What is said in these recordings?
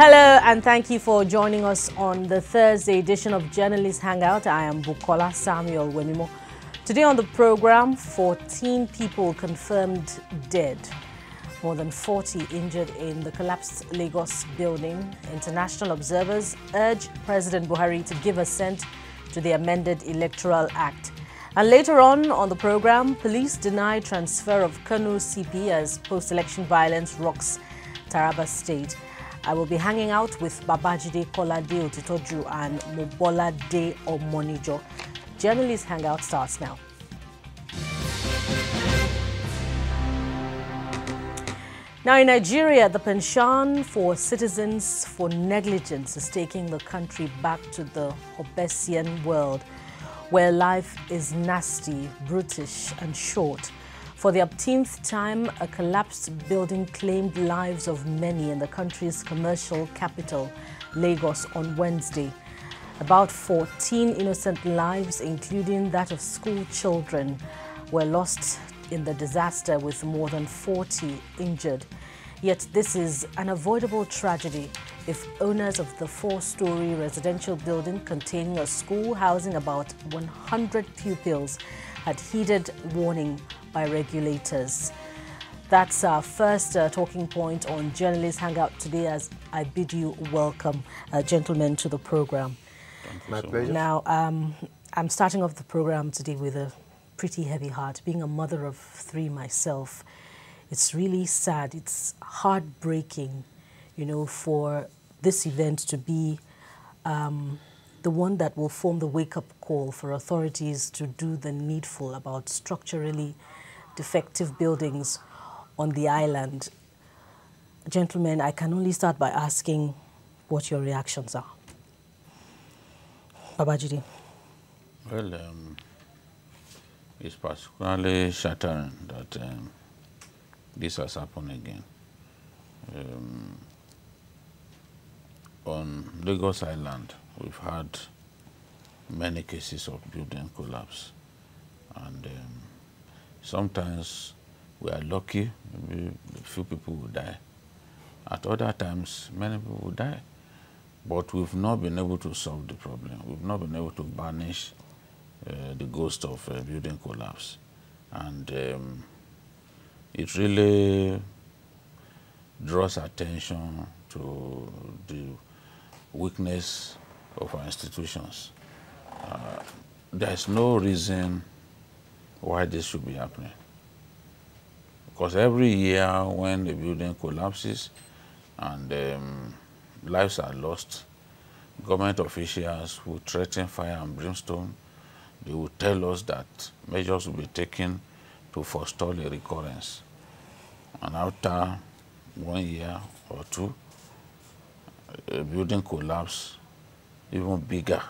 Hello and thank you for joining us on the Thursday edition of Journalist Hangout. I am Bukola Samuel Wenimo. Today on the program, 14 people confirmed dead, more than 40 injured in the collapsed Lagos building. International observers urge President Buhari to give assent to the amended Electoral Act. And later on the program, police deny transfer of Kano CP as post-election violence rocks Taraba State. I will be hanging out with Babajide Kolade Otitoju and Mobolade Omonijo. Journalist Hangout starts now. Now in Nigeria, the pension for citizens for negligence is taking the country back to the Hobbesian world, where life is nasty, brutish and short. For the upteenth time, a collapsed building claimed lives of many in the country's commercial capital, Lagos, on Wednesday. About 14 innocent lives, including that of school children, were lost in the disaster, with more than 40 injured. Yet this is an avoidable tragedy if owners of the 4-story residential building containing a school housing about 100 pupils had heeded warning by regulators. That's our first talking point on Journalist Hangout today, as I bid you welcome, gentlemen, to the program. My pleasure. Now, I'm starting off the program today with a pretty heavy heart. Being a mother of 3 myself, it's really sad. It's heartbreaking, you know, for this event to be the one that will form the wake-up call for authorities to do the needful about structurally defective buildings on the island. Gentlemen, I can only start by asking what your reactions are. Babajide. Well, it's particularly shattering that this has happened again. On Lagos Island, we've had many cases of building collapse, and sometimes we are lucky, maybe a few people will die. At other times, many people will die. But we've not been able to solve the problem. We've not been able to banish the ghost of building collapse. And it really draws attention to the weakness of our institutions. There's no reason why this should be happening. Because every year when the building collapses and lives are lost, government officials will threaten fire and brimstone. They will tell us that measures will be taken to forestall a recurrence. And after 1 year or 2, a building collapse even bigger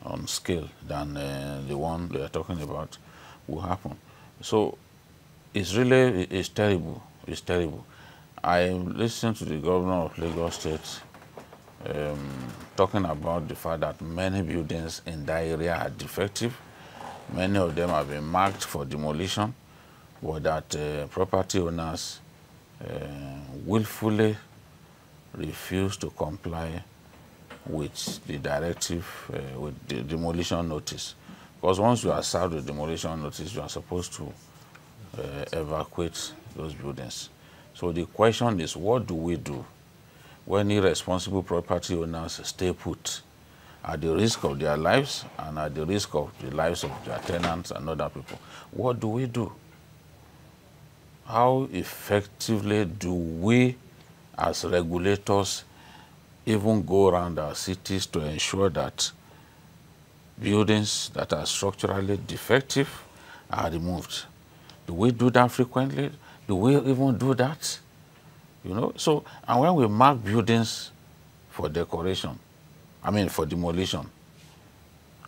on scale than the one they are talking about will happen. So it's terrible. It's terrible. I listened to the governor of Lagos State talking about the fact that many buildings in that area are defective. Many of them have been marked for demolition, but that property owners willfully refuse to comply with the directive, with the demolition notice. Because once you are served with demolition notice, you are supposed to evacuate those buildings. So the question is, what do we do when irresponsible property owners stay put at the risk of their lives and at the risk of the lives of their tenants and other people? What do we do? How effectively do we, as regulators, even go around our cities to ensure that buildings that are structurally defective are removed? Do we do that frequently? Do we even do that? You know, so, and when we mark buildings for decoration, for demolition,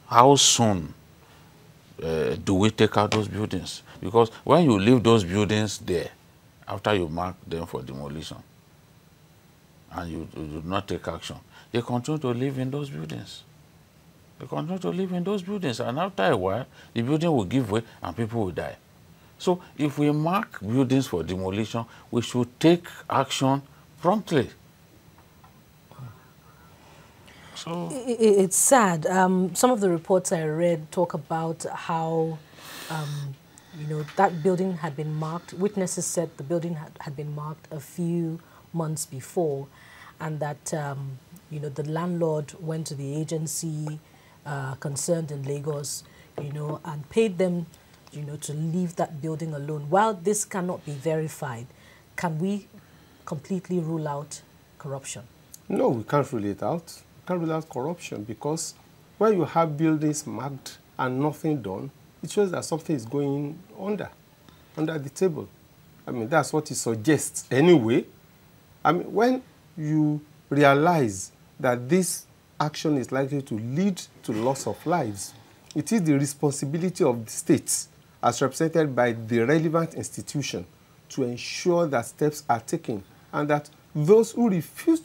how soon do we take out those buildings? Because when you leave those buildings there, after you mark them for demolition, and you do not take action, they continue to live in those buildings. They continue to live in those buildings, and after a while, the building will give way and people will die. So if we mark buildings for demolition, we should take action promptly. So It's sad. Some of the reports I read talk about how, that building had been marked. Witnesses said the building had been marked a few months before, and that, the landlord went to the agency concerned in Lagos, and paid them, to leave that building alone. While this cannot be verified, can we completely rule out corruption? No, we can't rule it out. We can't rule out corruption because when you have buildings marked and nothing done, it shows that something is going under the table. I mean, that's what it suggests anyway. I mean, when you realize that this action is likely to lead to loss of lives, it is the responsibility of the state, as represented by the relevant institution, to ensure that steps are taken and that those who refuse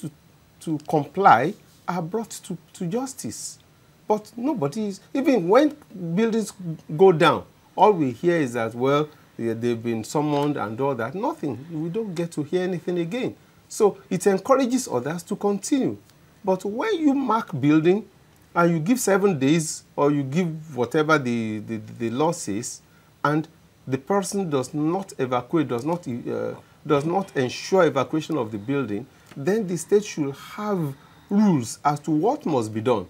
to comply are brought to justice. But nobody is, even when buildings go down, all we hear is that, well, they've been summoned and all that. Nothing. We don't get to hear anything again. So it encourages others to continue. But when you mark building and you give 7 days or you give whatever the law says, and the person does not evacuate, does not ensure evacuation of the building, then the state should have rules as to what must be done.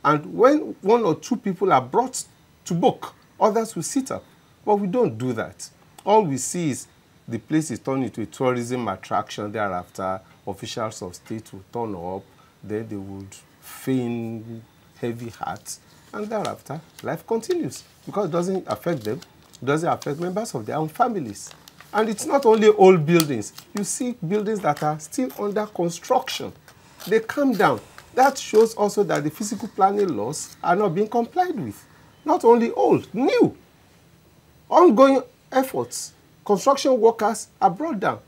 And when 1 or 2 people are brought to book, others will sit up. But we don't do that. All we see is the place is turned into a tourism attraction. Thereafter, officials of state will turn up. Then they would feign heavy hearts. And thereafter, life continues. Because it doesn't affect them. It doesn't affect members of their own families. And it's not only old buildings. You see buildings that are still under construction. They come down. That shows also that the physical planning laws are not being complied with. Not only old, new. Ongoing efforts. Construction workers are brought down.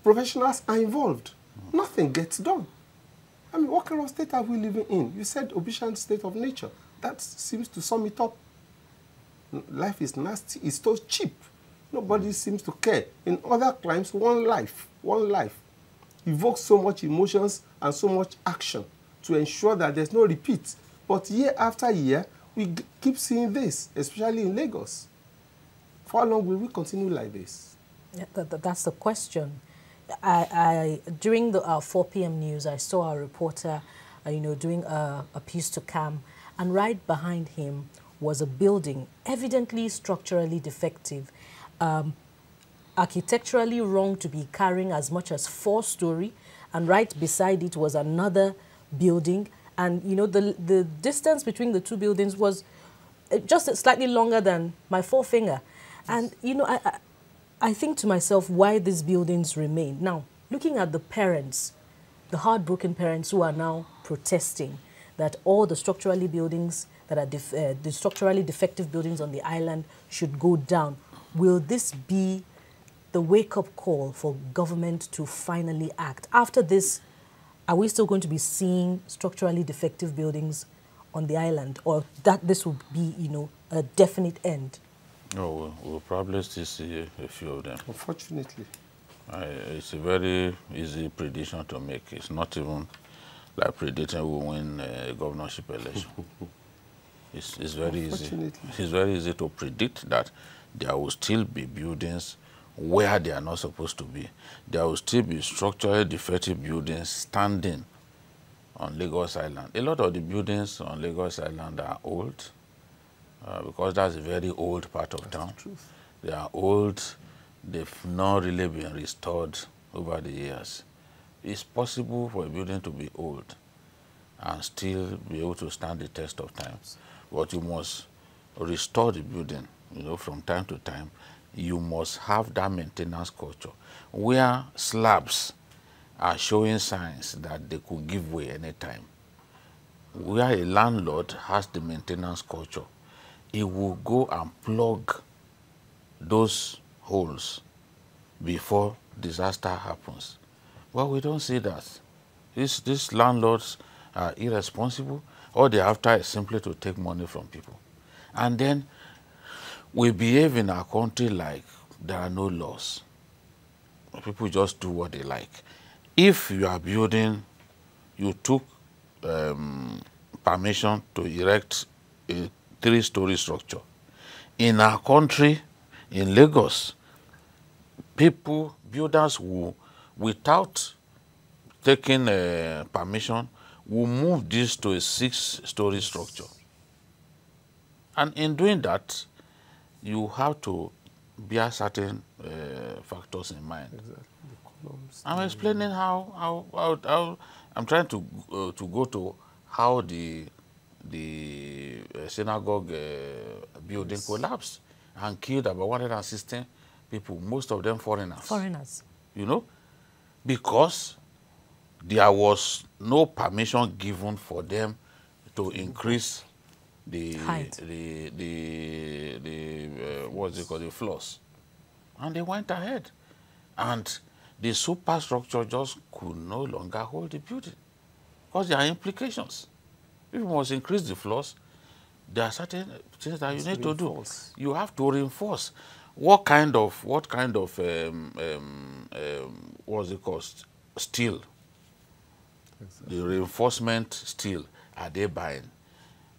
Professionals are involved. Nothing gets done. I mean, what kind of state are we living in? You said obedient state of nature. That seems to sum it up. Life is nasty. It's so cheap. Nobody seems to care. In other crimes, one life evokes so much emotions and so much action to ensure that there's no repeat. But year after year, we keep seeing this, especially in Lagos. For how long will we continue like this? Yeah, that's the question. During the 4 p.m. news, I saw a reporter, doing a piece to CAM, and right behind him was a building, evidently structurally defective, architecturally wrong to be carrying as much as 4-story, and right beside it was another building, and the distance between the 2 buildings was just slightly longer than my forefinger. And I think to myself why these buildings remain. Now, looking at the parents, the heartbroken parents who are now protesting that all the structurally buildings that are the structurally defective buildings on the island should go down. Will this be the wake-up call for government to finally act? After this, are we still going to be seeing structurally defective buildings on the island, or that this will be, a definite end? No, we'll probably still see a few of them. Unfortunately. It's a very easy prediction to make. It's not even like predicting who will win a governorship election. It's very easy. It's very easy to predict that there will still be buildings where they are not supposed to be. There will still be structurally defective buildings standing on Lagos Island. A lot of the buildings on Lagos Island are old because that's a very old part of town. They are old. They've not really been restored over the years. It's possible for a building to be old and still be able to stand the test of time. But you must restore the building, from time to time. You must have that maintenance culture where slabs are showing signs that they could give way anytime. Where a landlord has the maintenance culture, he will go and plug those holes before disaster happens. Well, we don't see that. These landlords are irresponsible. All they're after is simply to take money from people. And then we behave in our country like there are no laws. People just do what they like. If you are building, you took permission to erect a 3-story structure. In our country, in Lagos, builders will, without taking permission, will move this to a 6-story structure. And in doing that, you have to bear certain factors in mind. Exactly. The columns, I'm explaining how I'm trying to go to how the synagogue building collapsed and killed about 116 people, most of them foreigners. Foreigners. You know, because there was no permission given for them to increase the height, what's it called, the floors, and they went ahead, and the superstructure just could no longer hold the building because there are implications. If you must increase the floors, there are certain things that you need to do. You have to reinforce. What kind of what's it called, steel? Exactly. The reinforcement steel are they buying?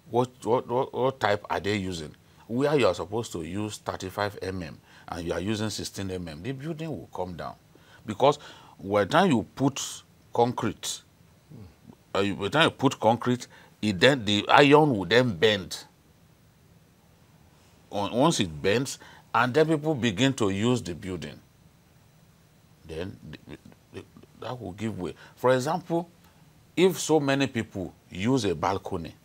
What type are they using? Where you are supposed to use 35 mm and you are using 16 mm, the building will come down. Because by the time you put concrete, the iron will then bend. Once it bends, and then people begin to use the building, then that will give way. For example, if so many people use a balcony,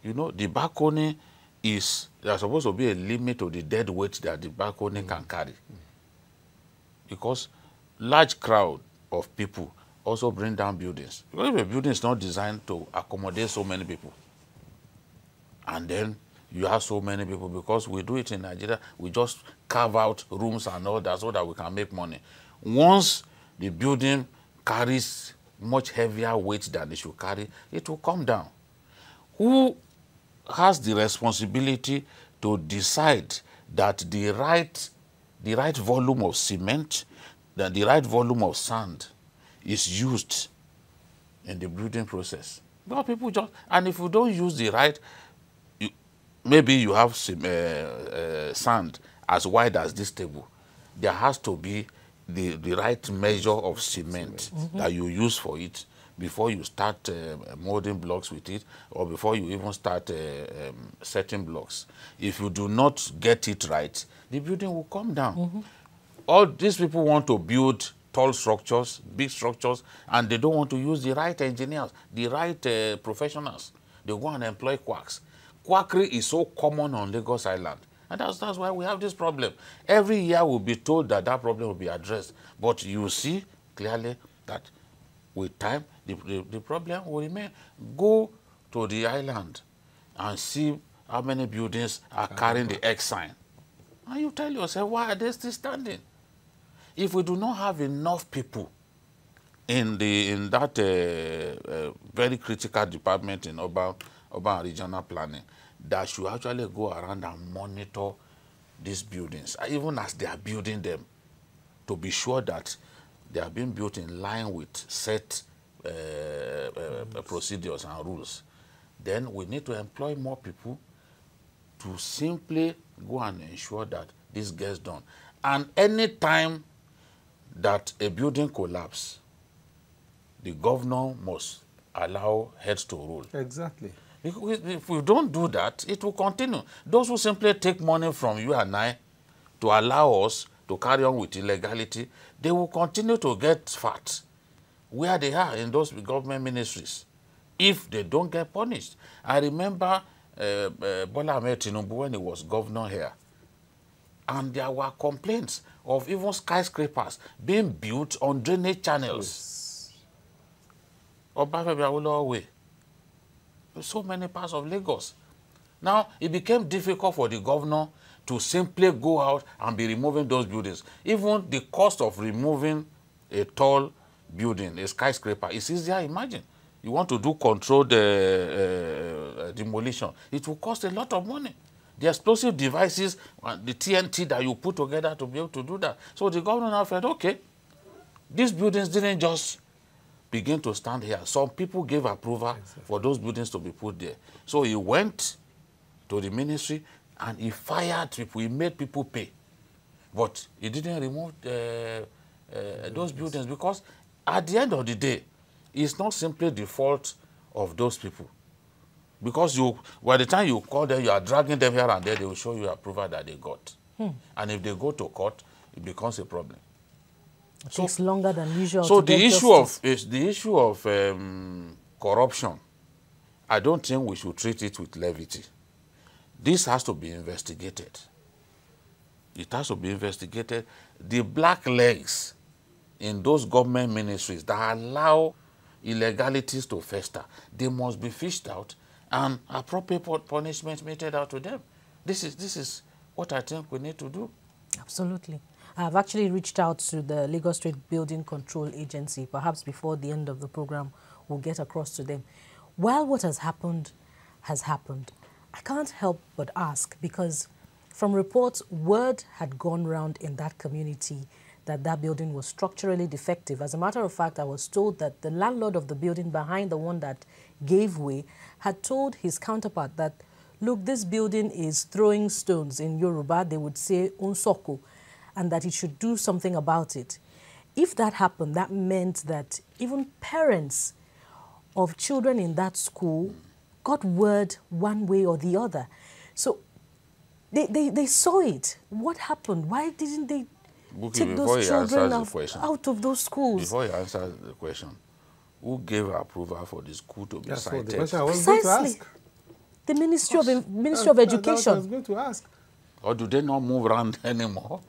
you know, the balcony there's supposed to be a limit to the dead weight that the balcony can carry. Because large crowd of people also bring down buildings. Because if a building is not designed to accommodate so many people, and then you have so many people, because we do it in Nigeria, we just carve out rooms and all that so that we can make money. Once the building carries much heavier weight than it should carry, it will come down. Who has the responsibility to decide that the right volume of cement, that the right volume of sand is used in the building process? Well, people just, and if you don't use the right, maybe you have sand as wide as this table, there has to be the right measure of cement that you use for it before you start molding blocks with it, or before you even start setting blocks. If you do not get it right, the building will come down. All these people want to build tall structures, big structures, and they don't want to use the right engineers, the right professionals. They go and employ quacks. Quackery is so common on Lagos Island. And that's why we have this problem. Every year we'll be told that problem will be addressed. But you see clearly that with time, the problem will remain. Go to the island and see how many buildings are carrying the X sign. And you tell yourself, why are they still standing? If we do not have enough people in that very critical department in urban regional planning that should actually go around and monitor these buildings, even as they are building them, to be sure that they are being built in line with set procedures and rules, then we need to employ more people to simply go and ensure that this gets done. And any time that a building collapses, the governor must allow heads to roll. Exactly. If we don't do that, it will continue. Those who simply take money from you and I to allow us to carry on with illegality, they will continue to get fat where they are in those government ministries if they don't get punished. I remember Bola Ahmed Tinubu when he was governor here, and there were complaints of even skyscrapers being built on drainage channels. Obafemi Awolowo Way. So many parts of Lagos. Now, it became difficult for the governor to simply go out and be removing those buildings. Even the cost of removing a tall building, a skyscraper, is easier. Imagine. You want to do controlled demolition. It will cost a lot of money. The explosive devices, the TNT that you put together to be able to do that. So the governor now felt, okay, these buildings didn't just begin to stand here. Some people gave approval for those buildings to be put there. So he went to the ministry and he fired people. He made people pay. But he didn't remove those buildings because at the end of the day, it's not simply the fault of those people. Because by the time you call them, you are dragging them here and there, they will show you approval that they got. And if they go to court, it becomes a problem. It takes longer than usual. So to the get issue of corruption, I don't think we should treat it with levity. This has to be investigated. It has to be investigated. The black legs in those government ministries that allow illegalities to fester, they must be fished out and appropriate punishment meted out to them. This is what I think we need to do. Absolutely. I've actually reached out to the Lagos State Building Control Agency. Perhaps before the end of the program, we'll get across to them. While what has happened, I can't help but ask, because from reports, word had gone round in that community that that building was structurally defective. As a matter of fact, I was told that the landlord of the building behind the one that gave way had told his counterpart that, look, this building is throwing stones. In Yoruba, they would say unsoko, and that he should do something about it. If that happened, that meant that even parents of children in that school got word one way or the other. So they saw it. What happened? Why didn't they take those children out of those schools? Before you answer the question, who gave approval for the school to be cited? That's what I was going to ask. The Ministry of Education. That's what I was going to ask. Or do they not move around anymore?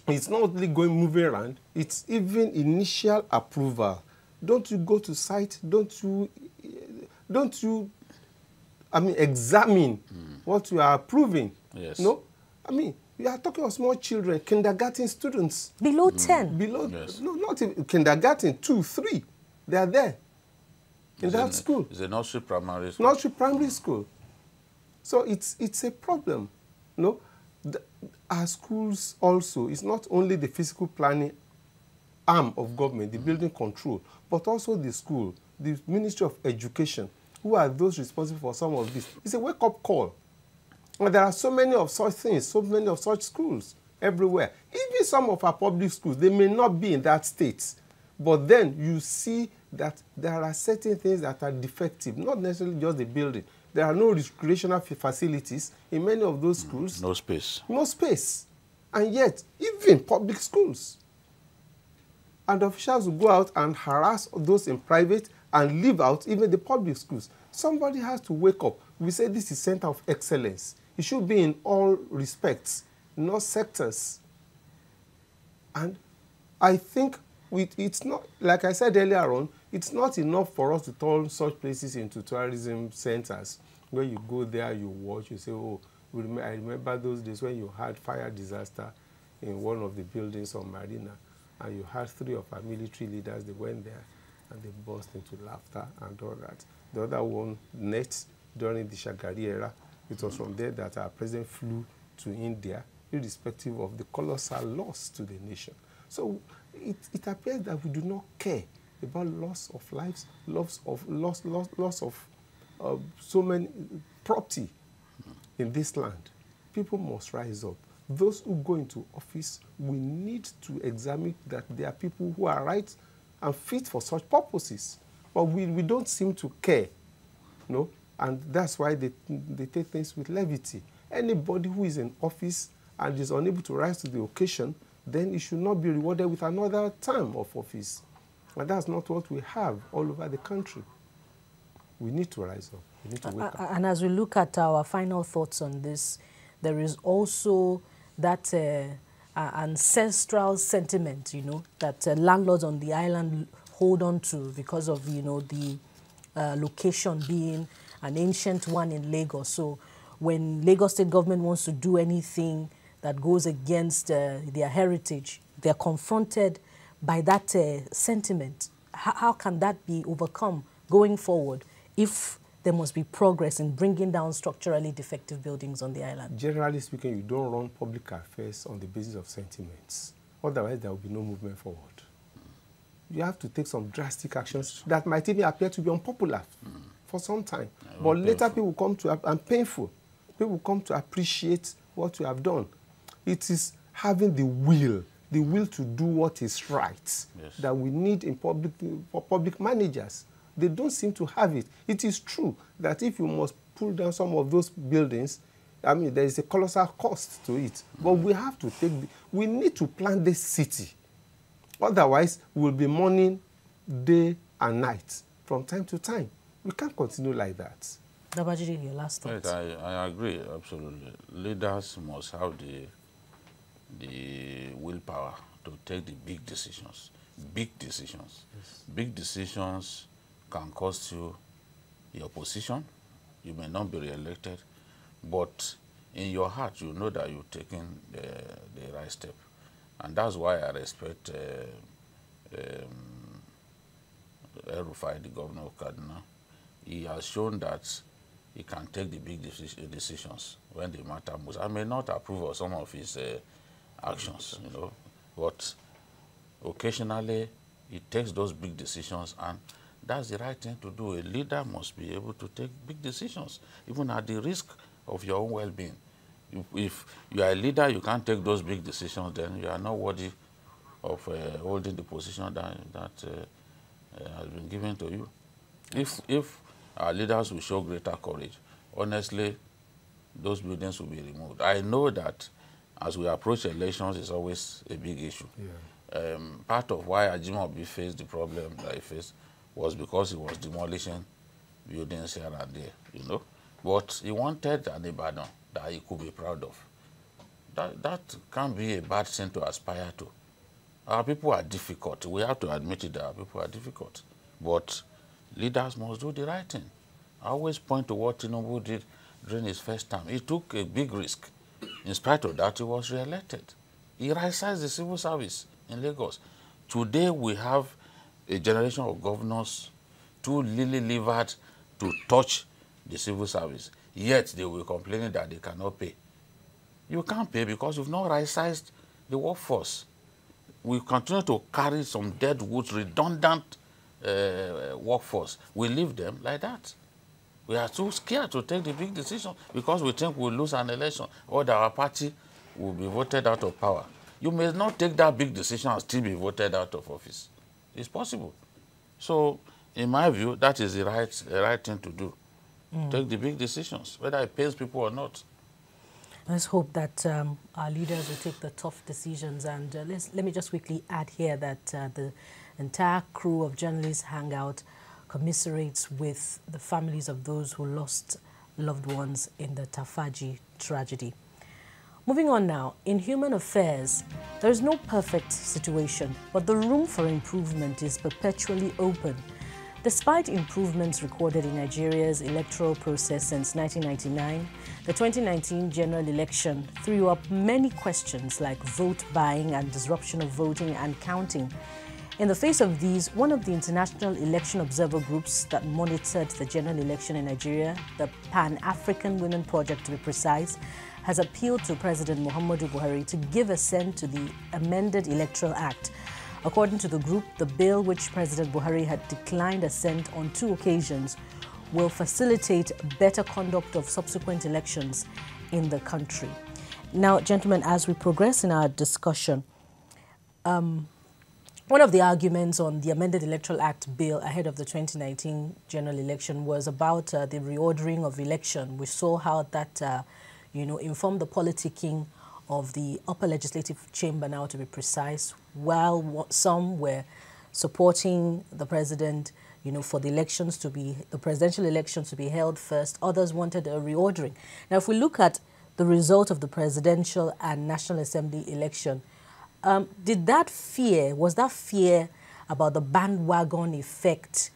It's not only moving around, it's even initial approval. Don't you go to site, don't you examine what you are approving? Yes. No? We are talking of small children, kindergarten students. Below 10? Below, yes. No, not even kindergarten, 2, 3. They are there in that school. It's a nursery primary school. Nursery primary school. So it's a problem. No? Our schools also, it's not only the physical planning arm of government, the building control, but also the school, the Ministry of Education, who are those responsible for some of this. It's a wake-up call. And there are so many of such things, so many of such schools everywhere. Even some of our public schools, they may not be in that state, but then you see that there are certain things that are defective, not necessarily just the building. There are no recreational facilities in many of those schools. No space. No space. And yet, even public schools. And officials will go out and harass those in private and leave out even the public schools. Somebody has to wake up. We say this is center of excellence. It should be in all respects, not sectors. And I think it's not, like I said earlier on, it's not enough for us to turn such places into tourism centers where you go there, you watch, you say, oh, I remember those days when you had fire disaster in one of the buildings on Marina, and you had 3 of our military leaders, they went there and they burst into laughter and all that. The other one, next, during the Shagari era, it was from there that our president flew to India, irrespective of the colossal loss to the nation. So it appears that we do not care about loss of lives, loss of so many property in this land. People must rise up. Those who go into office, we need to examine that there are people who are right and fit for such purposes. But we don't seem to care, no? And that's why they take things with levity. Anybody who is in office and is unable to rise to the occasion, then he should not be rewarded with another term of office. And that's not what we have all over the country. We need to rise up. We need to wake up. And as we look at our final thoughts on this, there is also that ancestral sentiment, that landlords on the island hold on to because of, the location being an ancient one in Lagos. So when Lagos state government wants to do anything that goes against their heritage, they're confronted by that sentiment. How can that be overcome going forward if there must be progress in bringing down structurally defective buildings on the island? Generally speaking, you don't run public affairs on the basis of sentiments. Otherwise, there will be no movement forward. you have to take some drastic actions that might even appear to be unpopular for some time. But later people come to, and painful, people come to appreciate what you have done. It is having the will to do what is right that we need in public, for public managers. They don't seem to have it. It is true that if you must pull down some of those buildings, I mean, there is a colossal cost to it. But we have to we need to plan this city. Otherwise, we'll be mourning day and night from time to time. We can't continue like that. Dabajiri, your last thoughts. Yes, I agree, absolutely. Leaders must have the willpower to take the big decisions. Big decisions. Yes. Big decisions can cost you your position. You may not be re-elected, but in your heart, you know that you've taken the right step. And that's why I respect El-Rufai, the governor of Kaduna. He has shown that he can take the big decisions when they matter most. I may not approve of some of his actions, you know, but occasionally he takes those big decisions, and that's the right thing to do. A leader must be able to take big decisions, even at the risk of your own well-being. If you are a leader, you can't take those big decisions, then you are not worthy of holding the position that has been given to you. If our leaders will show greater courage, honestly, those buildings will be removed. I know that as we approach elections, it's always a big issue. Yeah. Part of why Ajimobi faced the problem that he faced was because he was demolishing buildings here and there, you know. But he wanted an Ibadan that he could be proud of. That can't be a bad thing to aspire to. Our people are difficult. We have to admit it that our people are difficult. But leaders must do the right thing. I always point to what Tinubu did during his first term. He took a big risk. In spite of that, he was re-elected. He right-sized the civil service in Lagos. Today, we have a generation of governors too lily-livered to touch the civil service. Yet, they will be complaining that they cannot pay. You can't pay because you've not right-sized the workforce. We continue to carry some dead wood, redundant workforce. We leave them like that. We are too scared to take the big decision because we think we'll lose an election or that our party will be voted out of power. You may not take that big decision and still be voted out of office. It's possible. So, in my view, that is the right thing to do. Take the big decisions, whether it pays people or not. Let's hope that our leaders will take the tough decisions. And let me just quickly add here that the entire crew of Journalists Hangout commiserates with the families of those who lost loved ones in the Tafaji tragedy. Moving on now, in human affairs, there is no perfect situation, but the room for improvement is perpetually open. Despite improvements recorded in Nigeria's electoral process since 1999, the 2019 general election threw up many questions like vote buying and disruption of voting and counting. In the face of these, one of the international election observer groups that monitored the general election in Nigeria, the Pan-African Women Project to be precise, has appealed to President Muhammadu Buhari to give assent to the amended Electoral Act. According to the group, the bill, which President Buhari had declined assent on 2 occasions, will facilitate better conduct of subsequent elections in the country. Now, gentlemen, as we progress in our discussion, one of the arguments on the amended Electoral Act bill ahead of the 2019 general election was about the reordering of election. We saw how that, informed the politicking of the upper legislative chamber, now to be precise, while some were supporting the president, for the presidential elections to be held first. Others wanted a reordering. Now, if we look at the result of the presidential and National Assembly election, was that fear about the bandwagon effect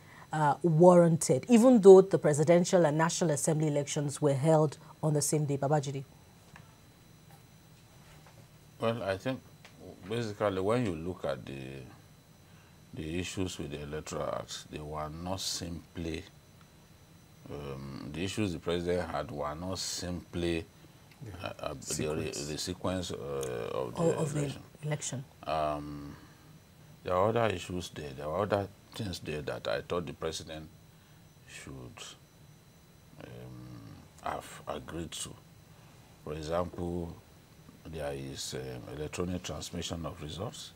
warranted, even though the presidential and National Assembly elections were held on the same day? Babajide. Well, I think basically when you look at the issues with the Electoral Act, they were not simply, the issues the president had were not simply the sequence of the election. there are other issues there. There are other things there that I thought the president should have agreed to. For example, there is electronic transmission of results.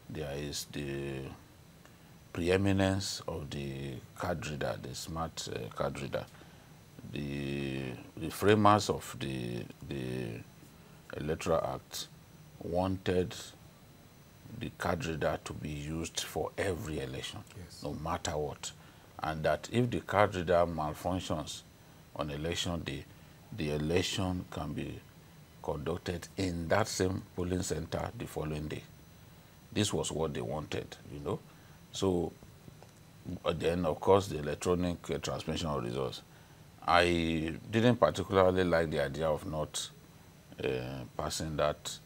There is the preeminence of the card reader, the smart card reader. The framers of the Electoral Act wanted the card reader to be used for every election, yes, no matter what. And that if the card reader malfunctions on election day, the election can be conducted in that same polling center the following day. This was what they wanted, you know. So then, of course, the electronic transmission of results. I didn't particularly like the idea of not passing that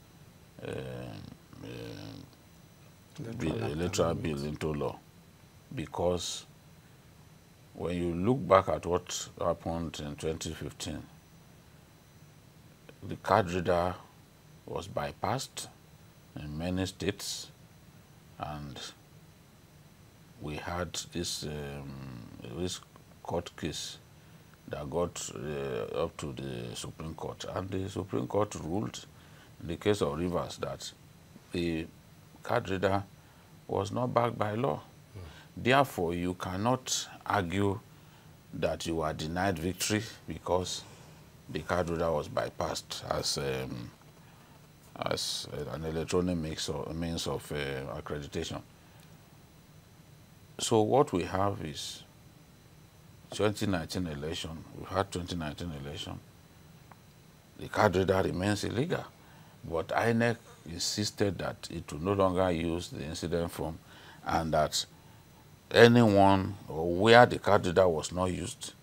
electoral bill into law, because when you look back at what happened in 2015, the card reader was bypassed in many states, and we had this court case that got up to the Supreme Court, and the Supreme Court ruled in the case of Rivers that the card reader was not backed by law. Therefore, you cannot argue that you are denied victory because the card reader was bypassed as an electronic means of accreditation. So what we have is 2019 election. We've had 2019 election. The card reader remains illegal, but INEC insisted that it would no longer use the incident form, and that anyone or where the card reader was not used,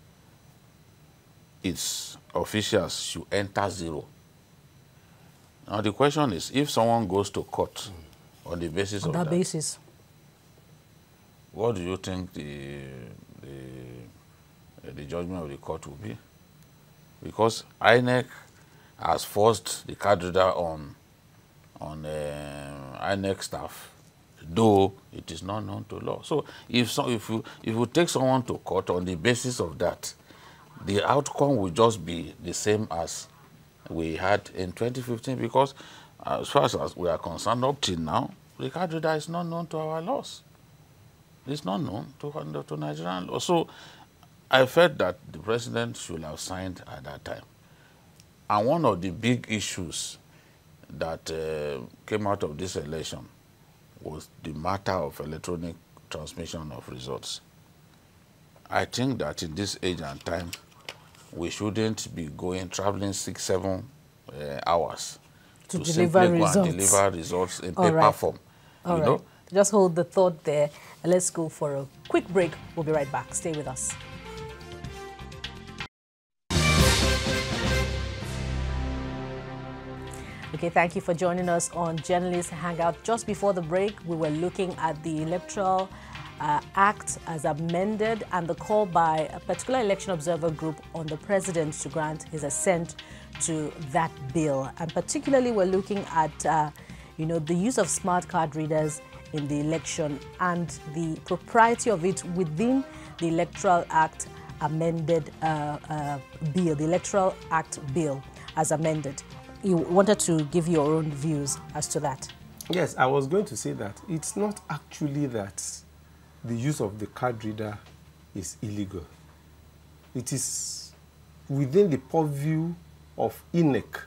its officials should enter zero. Now the question is, if someone goes to court on the basis of that basis, what do you think the judgment of the court will be? Because INEC has forced the card reader on INEC staff, though it is not known to law. So if you take someone to court on the basis of that, the outcome will just be the same as we had in 2015, because as far as we are concerned, up till now, the card reader is not known to our laws. It's not known to Nigerian law. So I felt that the president should have signed at that time. And one of the big issues that came out of this election was the matter of electronic transmission of results. I think that in this age and time, we shouldn't be traveling 6-7 hours to simply go and deliver results in paper form. All right. Just hold the thought there, and let's go for a quick break. We'll be right back. Stay with us. Okay, thank you for joining us on Journalist Hangout. Just before the break, we were looking at the Electoral Act as amended and the call by a particular election observer group on the president to grant his assent to that bill. And particularly, we're looking at, the use of smart card readers in the election and the propriety of it within the Electoral Act amended bill, the Electoral Act bill as amended. You wanted to give your own views as to that. Yes, I was going to say that it's not actually that the use of the card reader is illegal. It is within the purview of INEC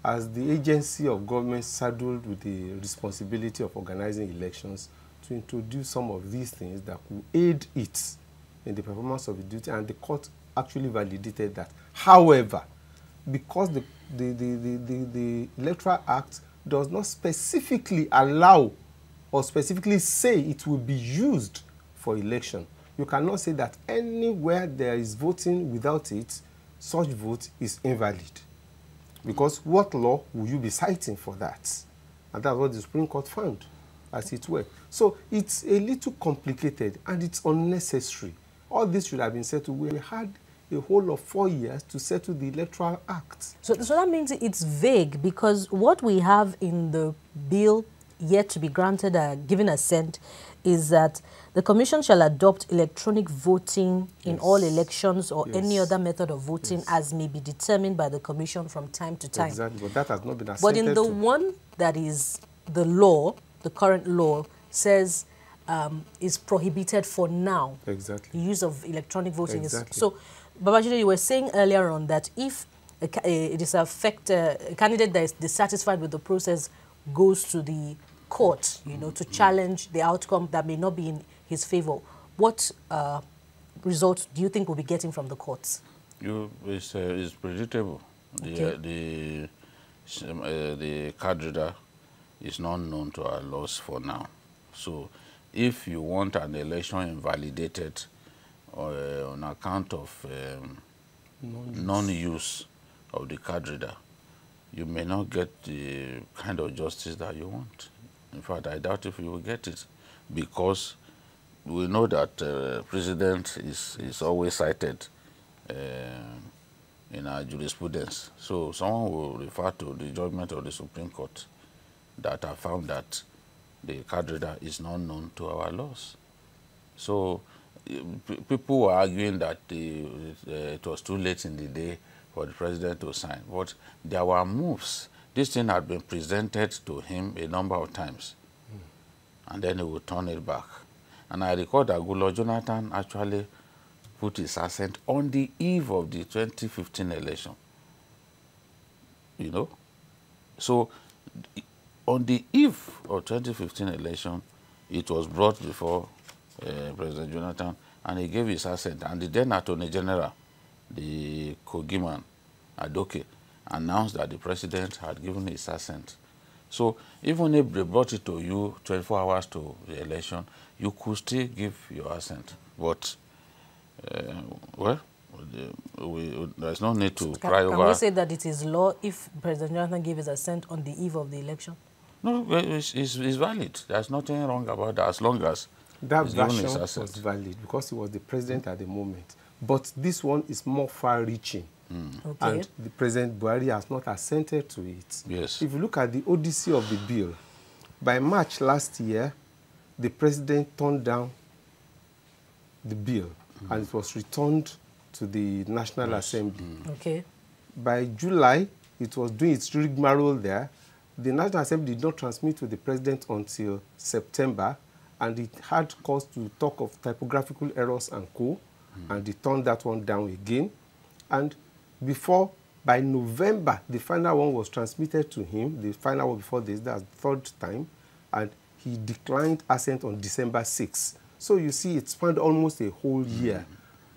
as the agency of government saddled with the responsibility of organizing elections to introduce some of these things that will aid it in the performance of the duty, and the court actually validated that. However, because the Electoral Act does not specifically allow or specifically say it will be used for election, you cannot say that anywhere there is voting without it, such vote is invalid. Because what law will you be citing for that? And that's what the Supreme Court found, as it were. So it's a little complicated and it's unnecessary. All this should have been settled. We had a whole of 4 years to settle the Electoral Act. So that means it's vague, because what we have in the bill yet to be granted given assent is that the Commission shall adopt electronic voting in all elections or any other method of voting as may be determined by the Commission from time to time. Exactly, but that has not been assented But in the one that is the law, the current law, says is prohibited for now. Exactly. The use of electronic voting Exactly. is... So, Babajide, you were saying earlier on that if a candidate that is dissatisfied with the process goes to the court, you know, to challenge the outcome that may not be in his favor, what result do you think we'll be getting from the courts? It's predictable. The card reader is not known to our laws for now. So if you want an election invalidated on account of non-use of the card reader, you may not get the kind of justice that you want. In fact, I doubt if you will get it, because we know that president is always cited in our jurisprudence. So someone will refer to the judgment of the Supreme Court that have found that the card reader is not known to our laws. So people were arguing that it was too late in the day for the president to sign, but there were moves. This thing had been presented to him a number of times, and then he would turn it back. And I recall that Goodluck Jonathan actually put his assent on the eve of the 2015 election. You know? So on the eve of 2015 election, it was brought before President Jonathan, and he gave his assent. And the then Attorney General, the Kogiman Adoke, announced that the president had given his assent. So even if they brought it to you 24 hours to the election, you could still give your assent. But, well, there's no need to cry over. Can we say that it is law if President Jonathan gave his assent on the eve of the election? No, it's valid. There's nothing wrong about that, as long as that he's given his version assent. was valid because he was the president at the moment. But this one is more far-reaching. Okay. And the President Buhari has not assented to it. Yes. If you look at the odyssey of the bill, by March last year, the president turned down the bill and it was returned to the National Assembly. Okay. By July, it was doing its rigmarole there. The National Assembly did not transmit to the president until September, and it had cause to talk of typographical errors and co. And they turned that one down again. And by November, the final one was transmitted to him, the final one before this, that's the third time, and he declined assent on December 6th. So you see, it spanned almost a whole year.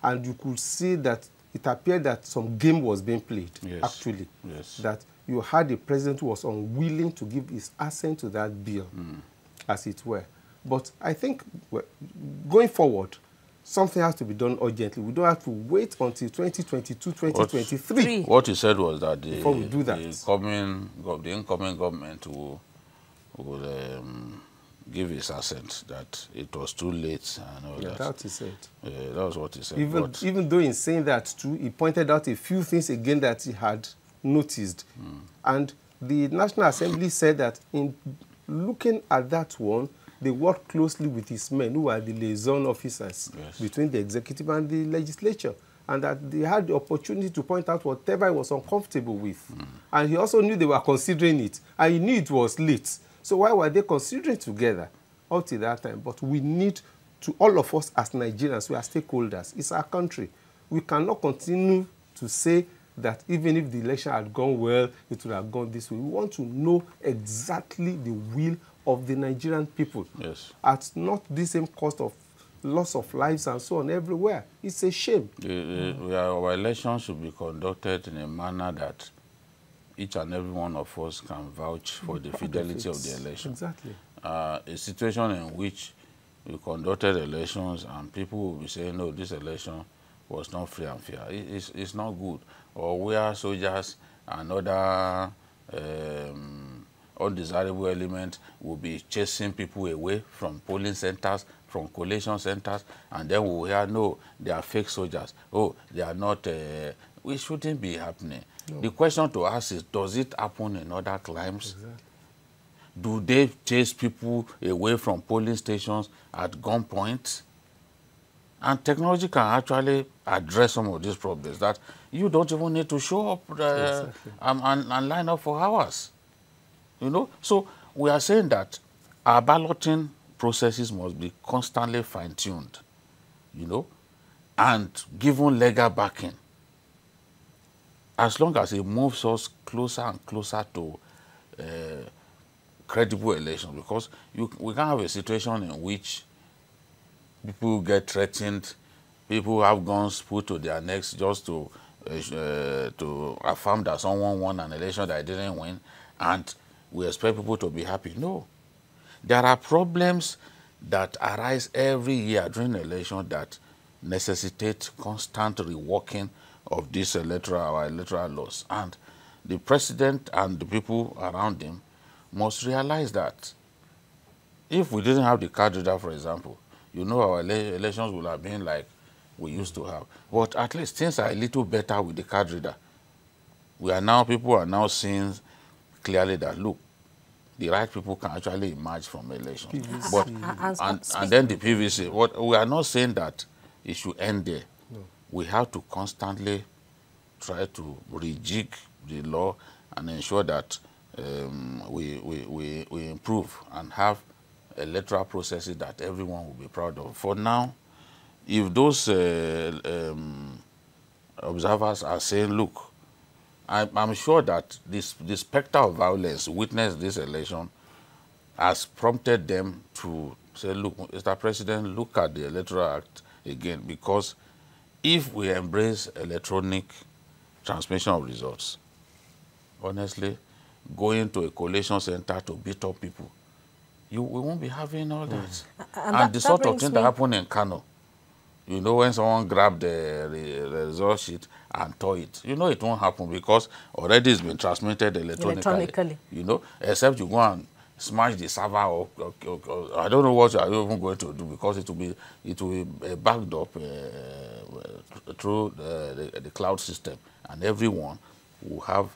And you could see that it appeared that some game was being played, actually. Yes. That you had a president who was unwilling to give his assent to that bill, as it were. But I think going forward, something has to be done urgently. We don't have to wait until 2022, 2023. What he said was that before we do that, the incoming government will give his assent, that it was too late and all that. That's what he said. That was what he said. Even though in saying that too, he pointed out a few things again that he had noticed. And the National Assembly said that in looking at that one, they worked closely with his men, who are the liaison officers between the executive and the legislature, and that they had the opportunity to point out whatever he was uncomfortable with. And he also knew they were considering it, and he knew it was late. So why were they considering together up to that time? But we need to, all of us as Nigerians, we are stakeholders. It's our country. We cannot continue to say that even if the election had gone well, it would have gone this way. We want to know exactly the will of the Nigerian people. Yes. At not the same cost of loss of lives and so on everywhere. It's a shame. Our elections should be conducted in a manner that each and every one of us can vouch for the fidelity of the election. Exactly. A situation in which we conducted elections and people will be saying, no, this election was not free and fair. It's not good. Or where soldiers and other undesirable elements will be chasing people away from polling centers, from collation centers, and then we will hear, no, they are fake soldiers. Oh, they are not. We shouldn't be happening. No. The question to ask is, does it happen in other climes? Exactly. Do they chase people away from polling stations at gunpoint? And technology can actually address some of these problems that you don't even need to show up Exactly. and line up for hours. You know, so we are saying that our balloting processes must be constantly fine-tuned, you know, and given legal backing. As long as it moves us closer and closer to credible elections, because we can't have a situation in which people get threatened, people have guns put to their necks just to affirm that someone won an election that they didn't win, and we expect people to be happy. No. There are problems that arise every year during election that necessitate constant reworking of this our electoral laws. And the president and the people around him must realize that if we didn't have the card reader, for example, you know, our elections would have been like we used to have. But at least things are a little better with the card reader. People are now seeing clearly that, look, the right people can actually emerge from elections. But, and then the PVC, we are not saying that it should end there. No. We have to constantly try to rejig the law and ensure that we improve and have electoral processes that everyone will be proud of. For now, if those observers are saying, look, I'm sure that the specter of violence witnessed this election has prompted them to say, look, Mr. President, look at the Electoral Act again, because if we embrace electronic transmission of results, honestly, going to a collation center to beat up people, we won't be having all that. And the sort of thing that happened in Kano, you know, when someone grabbed the result sheet and tore it, you know it won't happen because already it's been transmitted electronically. You know, except you go and smash the server or I don't know what you are even going to do, because it will be backed up through the cloud system, and everyone will have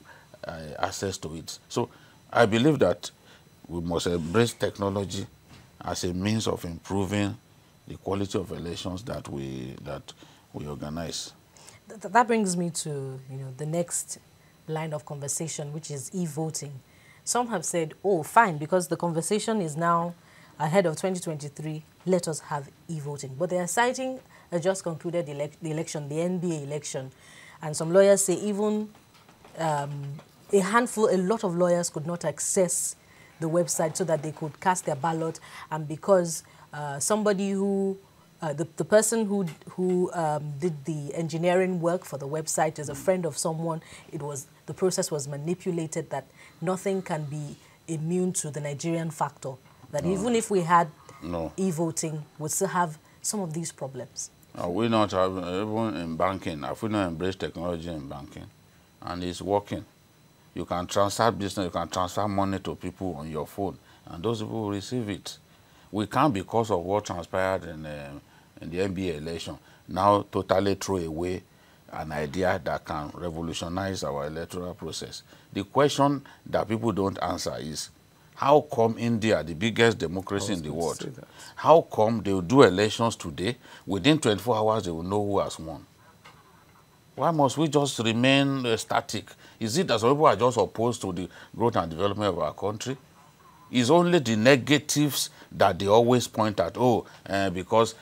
access to it. So I believe that we must embrace technology as a means of improving the quality of elections that we organize. That brings me to the next line of conversation, which is e-voting. Some have said, oh, fine, because the conversation is now ahead of 2023, let us have e-voting. But they are citing a just concluded the election, the NBA election. And some lawyers say even a lot of lawyers could not access the website so that they could cast their ballot. And because somebody who, the person who did the engineering work for the website is a friend of someone, the process was manipulated, that nothing can be immune to the Nigerian factor. That even if we had e-voting, we'd still have some of these problems. We not have, even in banking, have we not embraced technology in banking? And it's working. You can transfer business, you can transfer money to people on your phone, and those people will receive it. We can't, because of what transpired in the NBA election, now totally throw away an idea that can revolutionize our electoral process. The question that people don't answer is, how come India, the biggest democracy in the world, how come they will do elections today, within 24 hours they will know who has won? Why must we just remain static? Is it that some people are just opposed to the growth and development of our country? It's only the negatives that they always point at, because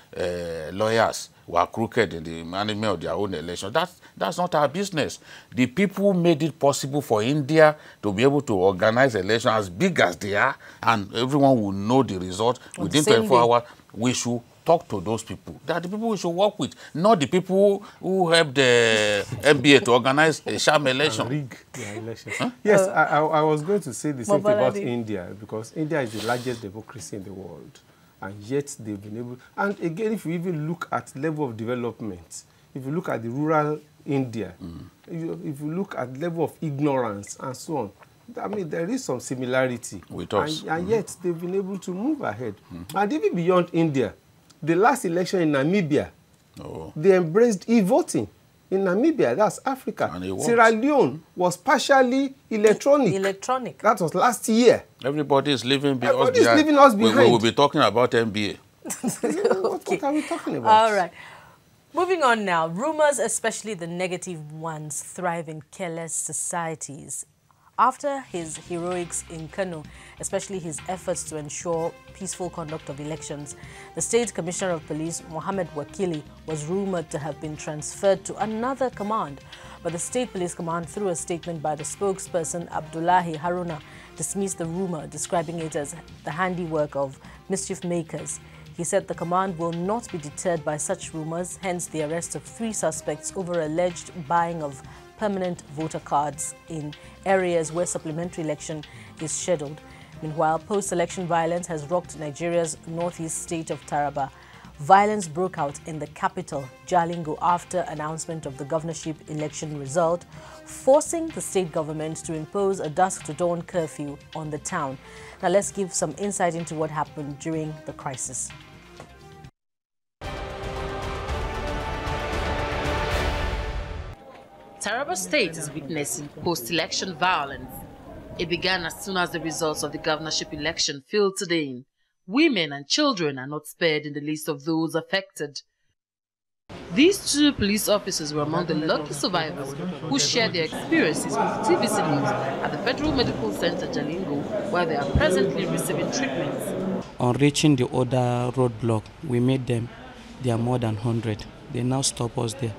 lawyers were crooked in the management of their own election. That's not our business. The people made it possible for India to be able to organize elections as big as they are, and everyone will know the result within 24 hours. We should talk to those people. They are the people we should work with, not the people who helped the NBA to organize a sham election. Rig their elections. Huh? Yes, I was going to say the same thing about India, because India is the largest democracy in the world, and yet they've been able. And again, if you even look at level of development, if you look at the rural India, if you look at level of ignorance and so on, I mean, there is some similarity with us, and yet they've been able to move ahead. And even beyond India, the last election in Namibia, they embraced e-voting. In Namibia, that's Africa. And it works. Sierra Leone was partially electronic. Electronic. That was last year. Everybody is leaving Everybody is leaving us behind. We will be talking about MBA. What are we talking about? All right. Moving on now. Rumors, especially the negative ones, thrive in careless societies. After his heroics in Kano, especially his efforts to ensure peaceful conduct of elections, the State Commissioner of Police, Mohammed Wakili, was rumored to have been transferred to another command. But the State Police Command, through a statement by the spokesperson, Abdullahi Haruna, dismissed the rumor, describing it as the handiwork of mischief makers. He said the command will not be deterred by such rumors, hence the arrest of 3 suspects over alleged buying of permanent voter cards in areas where supplementary election is scheduled. Meanwhile, post-election violence has rocked Nigeria's northeast state of Taraba. Violence broke out in the capital, Jalingo, after announcement of the governorship election result, forcing the state government to impose a dusk-to-dawn curfew on the town. Now, let's give some insight into what happened during the crisis. Taraba State is witnessing post-election violence. It began as soon as the results of the governorship election filtered in. Women and children are not spared in the list of those affected. These 2 police officers were among the lucky survivors who shared their experiences with TVC News at the Federal Medical Center Jalingo, where they are presently receiving treatments. On reaching the other roadblock, we met them. There are more than 100. They now stop us there.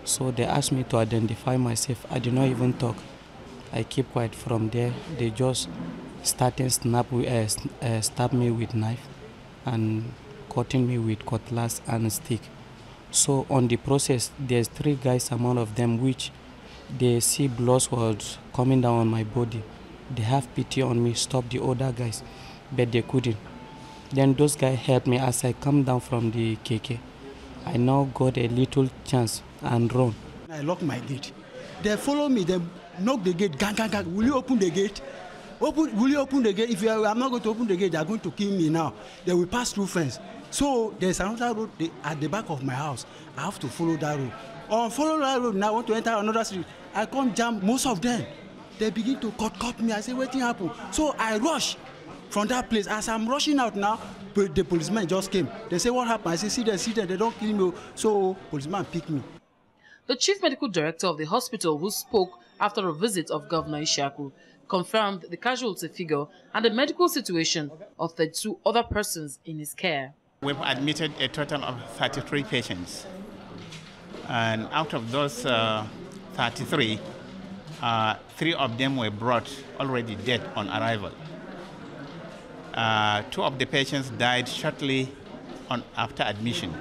So they asked me to identify myself. I did not even talk. I keep quiet. From there. They just started stab me with knife and cutting me with cutlass and stick. So on the process, there's 3 guys among of them which they see blood was coming down on my body. They have pity on me, stop the other guys, but they couldn't. Then those guys helped me as I come down from the KK. I now got a little chance and run. I locked my gate. They follow me, they knock the gate, gang, gang, gang. Will you open the gate? Will you open the gate? If I'm not going to open the gate, they are going to kill me now. They will pass through fence. So there's another road at the back of my house. I have to follow that road. Follow that road, now I want to enter another street. I come jam most of them. They begin to cut me. I say, what happened? So I rush from that place. As I'm rushing out now, the policeman just came. They say, what happened? I say, see them, they don't kill me. So policeman picked me. The chief medical director of the hospital, who spoke after a visit of Governor Ishaku, confirmed the casualty figure and the medical situation of the 2 other persons in his care. We've admitted a total of 33 patients. And out of those 33, 3 of them were brought already dead on arrival. 2 of the patients died shortly after admission.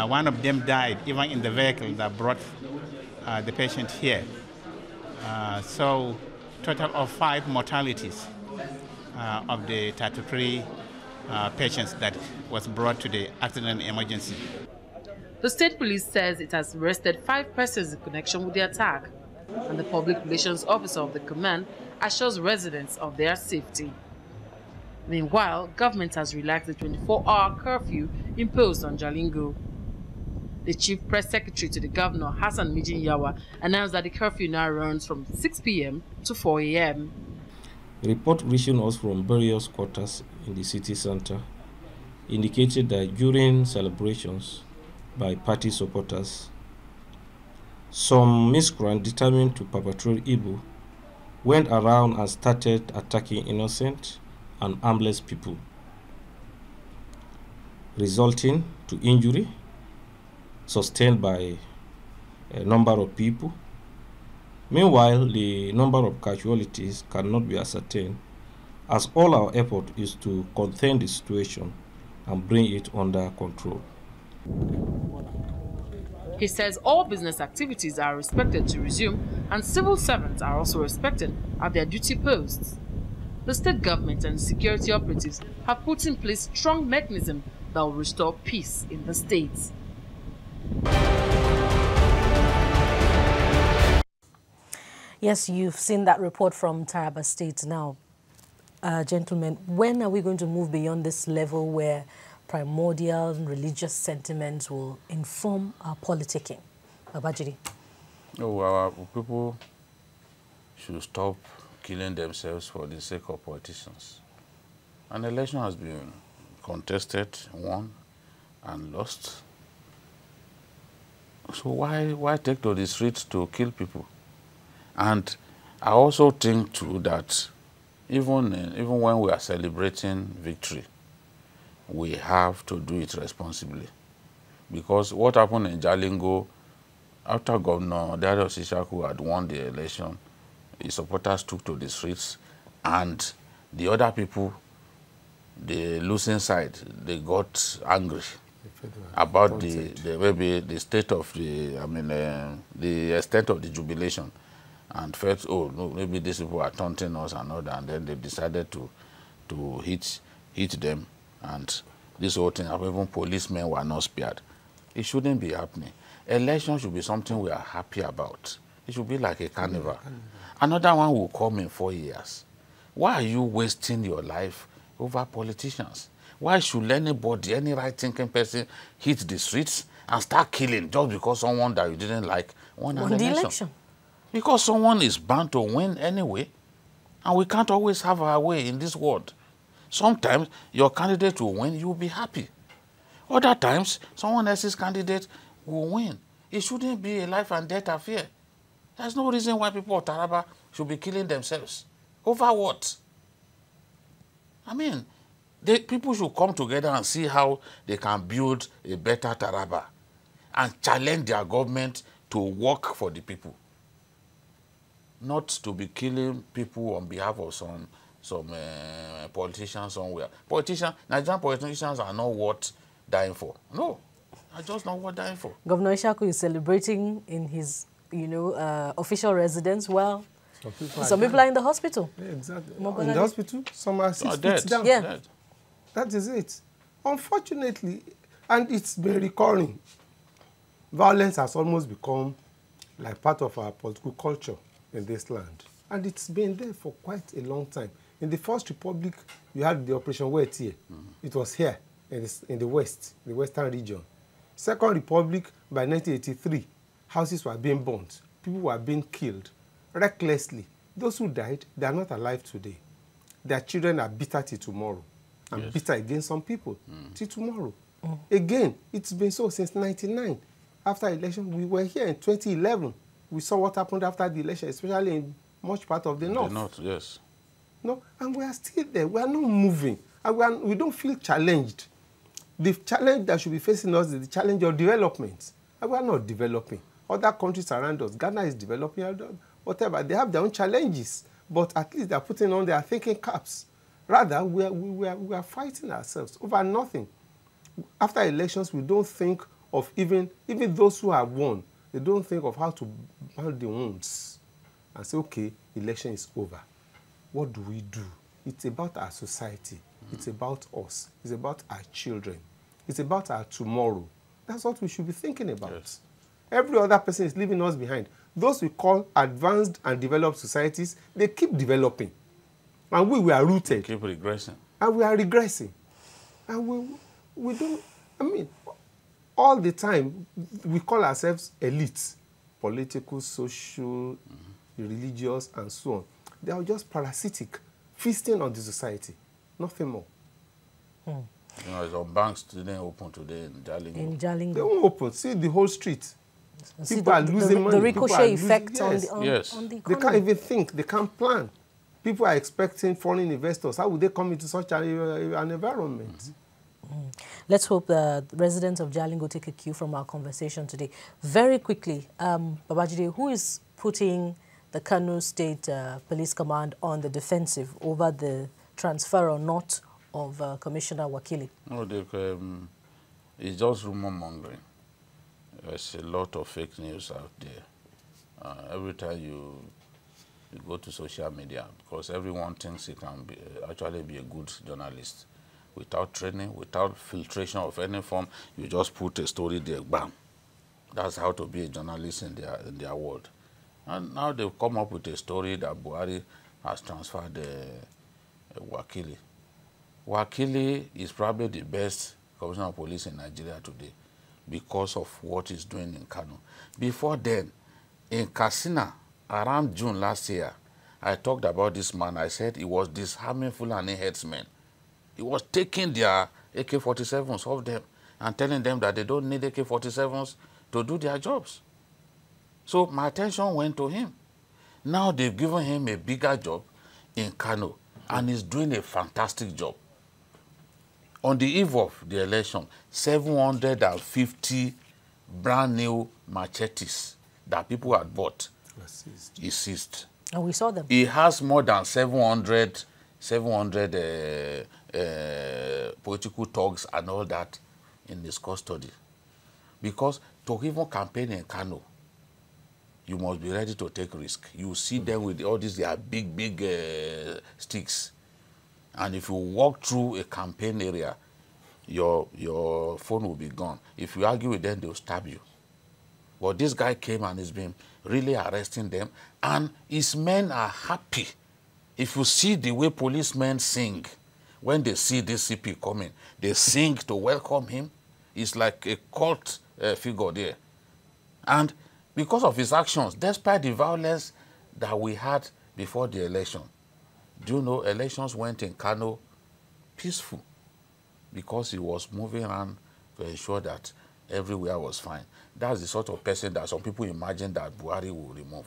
One of them died even in the vehicle that brought the patient here. So total of 5 mortalities of the 33 patients that was brought to the accident emergency. The state police says it has arrested 5 persons in connection with the attack, and the public relations officer of the command assures residents of their safety. Meanwhile, government has relaxed the 24-hour curfew imposed on Jalingo. The chief press secretary to the governor, Hassan Mijin Yawa, announced that the curfew now runs from 6 p.m. to 4 a.m. A report reaching us from various quarters in the city center indicated that during celebrations by party supporters, some miscreants determined to perpetrate evil went around and started attacking innocent and harmless people, resulting to injury sustained by a number of people. Meanwhile, the number of casualties cannot be ascertained, as all our effort is to contain the situation and bring it under control. He says all business activities are expected to resume and civil servants are also expected at their duty posts. The state government and security operatives have put in place strong mechanisms that will restore peace in the states. Yes, you've seen that report from Taraba State now. Gentlemen, when are we going to move beyond this level where primordial religious sentiments will inform our politicking? Babajide. No, our people should stop killing themselves for the sake of politicians. An election has been contested, won, and lost. So why take to the streets to kill people? And I also think too that even when we are celebrating victory, we have to do it responsibly. Because what happened in Jalingo, after Governor Darius Ishaku had won the election, his supporters took to the streets, and the other people, the losing side, they got angry about the state of the, the extent of the jubilation, and felt, oh no, maybe these people are taunting us and all that, and then they decided to hit them, and this whole thing, even policemen were not spared. It shouldn't be happening. Election should be something we are happy about. It should be like a carnival. Another one will come in 4 years. Why are you wasting your life over politicians? Why should anybody, any right-thinking person, hit the streets and start killing just because someone that you didn't like won an election? Because someone is bound to win anyway, and we can't always have our way in this world. Sometimes your candidate will win, you'll be happy. Other times, someone else's candidate will win. It shouldn't be a life and death affair. There's no reason why people of Taraba should be killing themselves. Over what? I mean, people should come together and see how they can build a better Taraba and challenge their government to work for the people. Not to be killing people on behalf of some politicians somewhere. Nigerian politicians are not worth dying for. No, are just not worth dying for. Governor Ishaku is celebrating in his, official residence. Well, some people are in the hospital. Yeah, exactly. In the hospital, some are 6 feet down. Yeah. Dead. That is it. Unfortunately, and it's been recurring. Violence has almost become like part of our political culture in this land. And it's been there for quite a long time. In the First Republic, you had the Operation Wetie. It was here in the West, the Western region. Second Republic, by 1983, houses were being burnt. People were being killed recklessly. Those who died, they are not alive today. Their children are bitter till tomorrow. And bitter against some people till tomorrow. Again, it's been so since 1999. After election, we were here in 2011. We saw what happened after the election, especially in much part of the north. The north, yes. No, and we are still there. We are not moving. And we don't feel challenged. The challenge that should be facing us is the challenge of development. And we are not developing. Other countries around us, Ghana is developing, whatever. They have their own challenges, but at least they are putting on their thinking caps. Rather, we are fighting ourselves over nothing. After elections, we don't think of even those who have won. They don't think of how to bind the wounds and say, okay, election is over. What do we do? It's about our society. It's about us. It's about our children. It's about our tomorrow. That's what we should be thinking about. Yes. Every other person is leaving us behind. Those we call advanced and developed societies, they keep developing. And we are rooted. Keep regressing. And we are regressing. And we don't, all the time, we call ourselves elites. Political, social, religious, and so on. They are just parasitic, feasting on the society. Nothing more. Some banks didn't open today in Jalingo. In Jalingo. They won't open. See the whole street. People are losing money. The ricochet effect on the economy. They can't even think. They can't plan. People are expecting foreign investors. How would they come into such an environment? Let's hope the residents of Jalingo take a cue from our conversation today. Very quickly, Babajide, who is putting the Kano State Police Command on the defensive over the transfer or not of Commissioner Wakili? No, it's just rumor mongering. There's a lot of fake news out there. Every time you go to social media, because everyone thinks he can actually be a good journalist. Without training, without filtration of any form, you just put a story there, bam. That's how to be a journalist in their world. And now they've come up with a story that Buhari has transferred Wakili. Wakili is probably the best commissioner of police in Nigeria today. because of what he's doing in Kano. Before then, in Katsina, around June last year, I talked about this man. I said he was disarming Fulani headsmen. He was taking their AK-47s off them and telling them that they don't need AK-47s to do their jobs. So my attention went to him. Now they've given him a bigger job in Kano, and he's doing a fantastic job. On the eve of the election, 750 brand new machetes that people had bought, he seized. And we saw them. He has more than 700 political thugs and all that in his custody. Because to even campaign in Kano, you must be ready to take risk. You see them with all these, they are big sticks. And if you walk through a campaign area, your phone will be gone. If you argue with them, they'll stab you. But this guy came and has been really arresting them, and his men are happy. If you see the way policemen sing, when they see this CP coming, they sing to welcome him. It's like a cult figure there. And because of his actions, despite the violence that we had before the election, do you know elections went in Kano peaceful because he was moving around to ensure that everywhere was fine. That's the sort of person that some people imagine that Buhari will remove.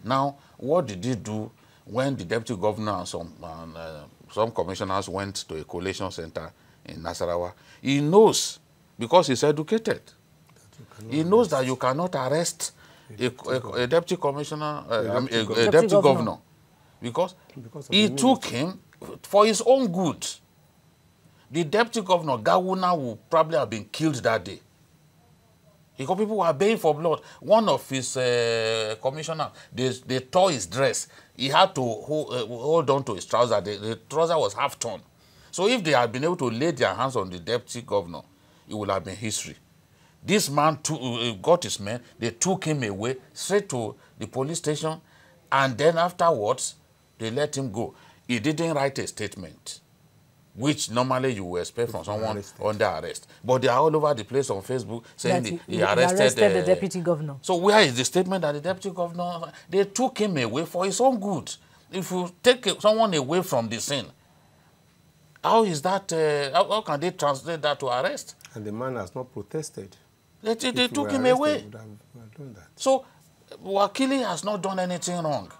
Now, what did he do when the deputy governor and some commissioners went to a collation center in Nasarawa? He knows, because he's educated, he knows that you cannot arrest a deputy commissioner, a deputy governor, because he took him for his own good. The deputy governor, Gawuna, would probably have been killed that day. Because people were baying for blood. One of his commissioners, they tore his dress. He had to hold on to his trouser. The trouser was half torn. So if they had been able to lay their hands on the deputy governor, it would have been history. This man got his men. They took him away straight to the police station, and then afterwards, they let him go. He didn't write a statement, which normally you would expect from someone under arrest. But they are all over the place on Facebook saying he arrested the deputy governor. So where is the statement that the deputy governor, they took him away for his own good. If you take someone away from the scene, how is that, how can they translate that to arrest? And the man has not protested. They took him away. Would have done that. So Wakili has not done anything wrong.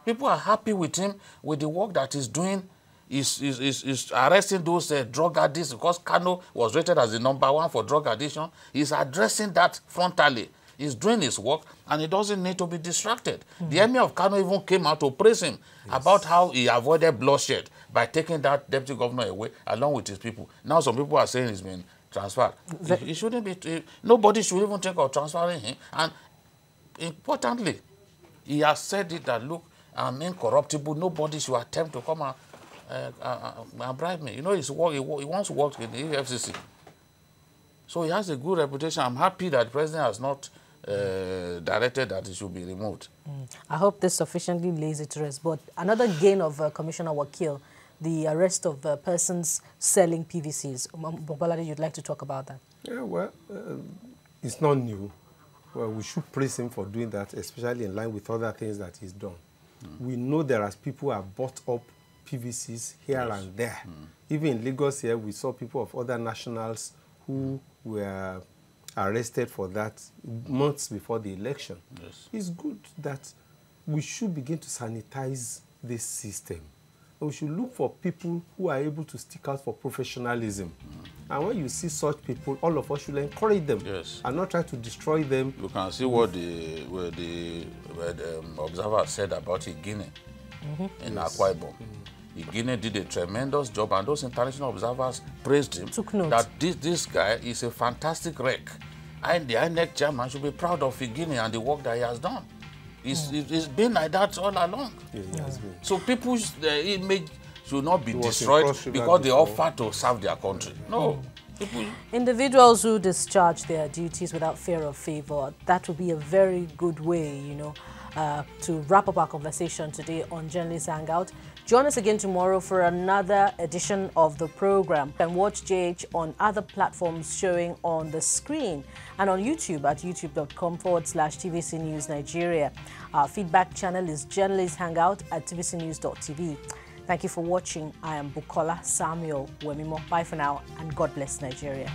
People are happy with him, with the work that he's doing. Is arresting those drug addicts, because Kano was rated as the #1 for drug addiction. He's addressing that frontally. He's doing his work, and he doesn't need to be distracted. The Emir of Kano even came out to praise him about how he avoided bloodshed by taking that deputy governor away along with his people. Now some people are saying he's been transferred. He shouldn't be. Nobody should even think of transferring him. And importantly, he has said it that, look, I'm incorruptible. Nobody should attempt to come and bribe me. You know, he once worked in the EFCC. So he has a good reputation. I'm happy that the president has not directed that he should be removed. I hope this sufficiently lays it to rest. But another gain of Commissioner Wakil, the arrest of persons selling PVCs. Bobalade, you'd like to talk about that? Yeah, well, it's not new. Well, we should praise him for doing that, especially in line with other things that he's done. We know there are people who have bought up PVCs here and there. Even in Lagos here, we saw people of other nationals who were arrested for that months before the election. It's good that we should begin to sanitize this system. We should look for people who are able to stick out for professionalism. And when you see such people, all of us should encourage them and not try to destroy them. You can see what the observer said about Guinea in Akwa Ibom. Guinea did a tremendous job, and those international observers praised him. Took note. That this guy is a fantastic wreck. And the INEC chairman should be proud of Guinea and the work that he has done. It's been like that all along. So people's image should not be destroyed because they offer to serve their country. No. Individuals who discharge their duties without fear of favor, that would be a very good way, you know, to wrap up our conversation today on Journalist Hangout. Join us again tomorrow for another edition of the program. You can watch JH on other platforms showing on the screen and on YouTube at youtube.com/TVC News Nigeria. Our feedback channel is Journalist Hangout at tvcnews.tv. Thank you for watching. I am Bukola Samuel Wemimo. Bye for now, and God bless Nigeria.